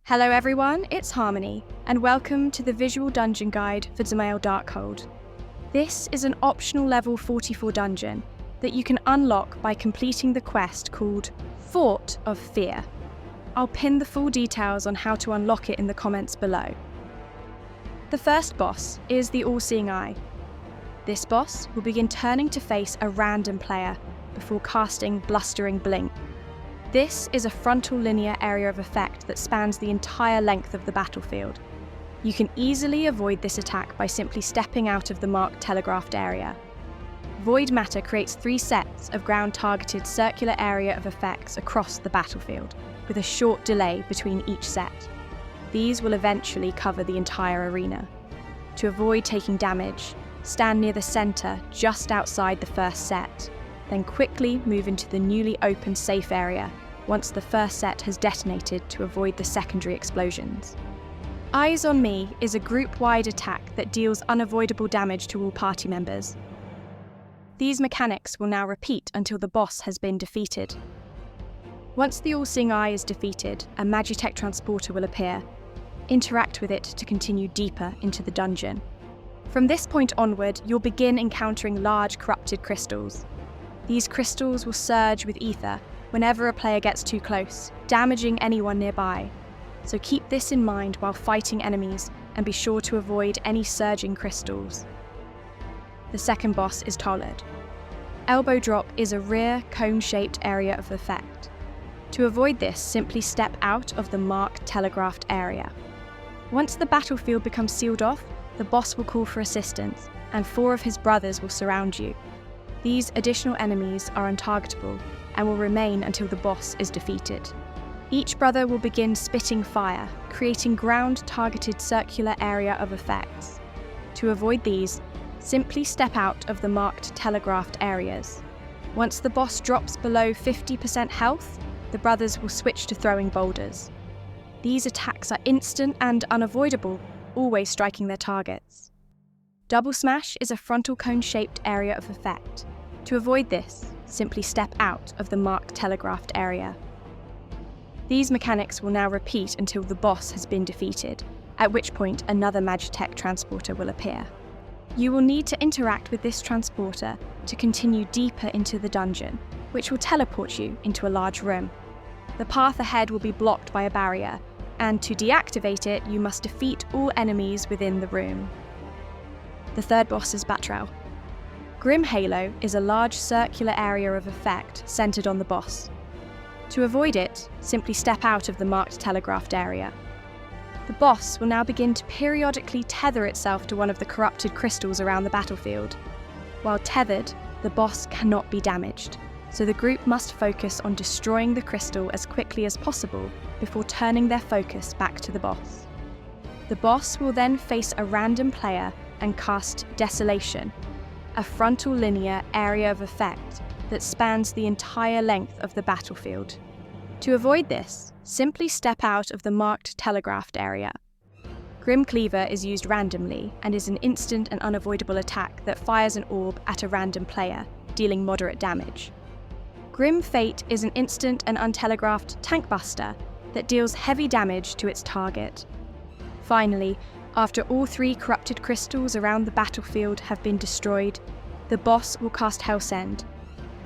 Hello everyone, it's Harmony, and welcome to the visual dungeon guide for Dzemael Darkhold. This is an optional level 44 dungeon that you can unlock by completing the quest called Fort of Fear. I'll pin the full details on how to unlock it in the comments below. The first boss is the All-Seeing Eye. This boss will begin turning to face a random player before casting Blustering Blink. This is a frontal linear area of effect that spans the entire length of the battlefield. You can easily avoid this attack by simply stepping out of the marked telegraphed area. Void Matter creates 3 sets of ground-targeted circular area of effects across the battlefield, with a short delay between each set. These will eventually cover the entire arena. To avoid taking damage, stand near the centre just outside the first set, then quickly move into the newly opened safe area once the first set has detonated to avoid the secondary explosions. Eyes on Me is a group-wide attack that deals unavoidable damage to all party members. These mechanics will now repeat until the boss has been defeated. Once the All-Seeing Eye is defeated, a Magitech transporter will appear. Interact with it to continue deeper into the dungeon. From this point onward, you'll begin encountering large corrupted crystals. These crystals will surge with ether whenever a player gets too close, damaging anyone nearby. So keep this in mind while fighting enemies and be sure to avoid any surging crystals. The second boss is Taulurd. Elbow Drop is a rear, cone-shaped area of effect. To avoid this, simply step out of the marked telegraphed area. Once the battlefield becomes sealed off, the boss will call for assistance, and 4 of his brothers will surround you. These additional enemies are untargetable and will remain until the boss is defeated. Each brother will begin spitting fire, creating ground-targeted circular area of effects. To avoid these, simply step out of the marked telegraphed areas. Once the boss drops below 50% health, the brothers will switch to throwing boulders. These attacks are instant and unavoidable, always striking their targets. Double Smash is a frontal cone-shaped area of effect. To avoid this, simply step out of the marked telegraphed area. These mechanics will now repeat until the boss has been defeated, at which point another Magitech transporter will appear. You will need to interact with this transporter to continue deeper into the dungeon, which will teleport you into a large room. The path ahead will be blocked by a barrier, and to deactivate it, you must defeat all enemies within the room. The third boss is Batraal. Grim Halo is a large circular area of effect centered on the boss. To avoid it, simply step out of the marked telegraphed area. The boss will now begin to periodically tether itself to one of the corrupted crystals around the battlefield. While tethered, the boss cannot be damaged, so the group must focus on destroying the crystal as quickly as possible before turning their focus back to the boss. The boss will then face a random player and cast Desolation, a frontal linear area of effect that spans the entire length of the battlefield. To avoid this, simply step out of the marked telegraphed area. Grim Cleaver is used randomly and is an instant and unavoidable attack that fires an orb at a random player, dealing moderate damage. Grim Fate is an instant and untelegraphed tank buster that deals heavy damage to its target. Finally, after all 3 corrupted crystals around the battlefield have been destroyed, the boss will cast Hell's End,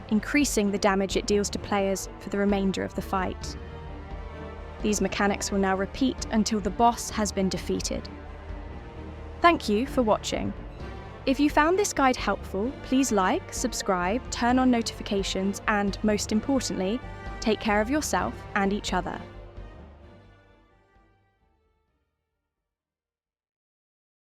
increasing the damage it deals to players for the remainder of the fight. These mechanics will now repeat until the boss has been defeated. Thank you for watching. If you found this guide helpful, please like, subscribe, turn on notifications, and most importantly, take care of yourself and each other.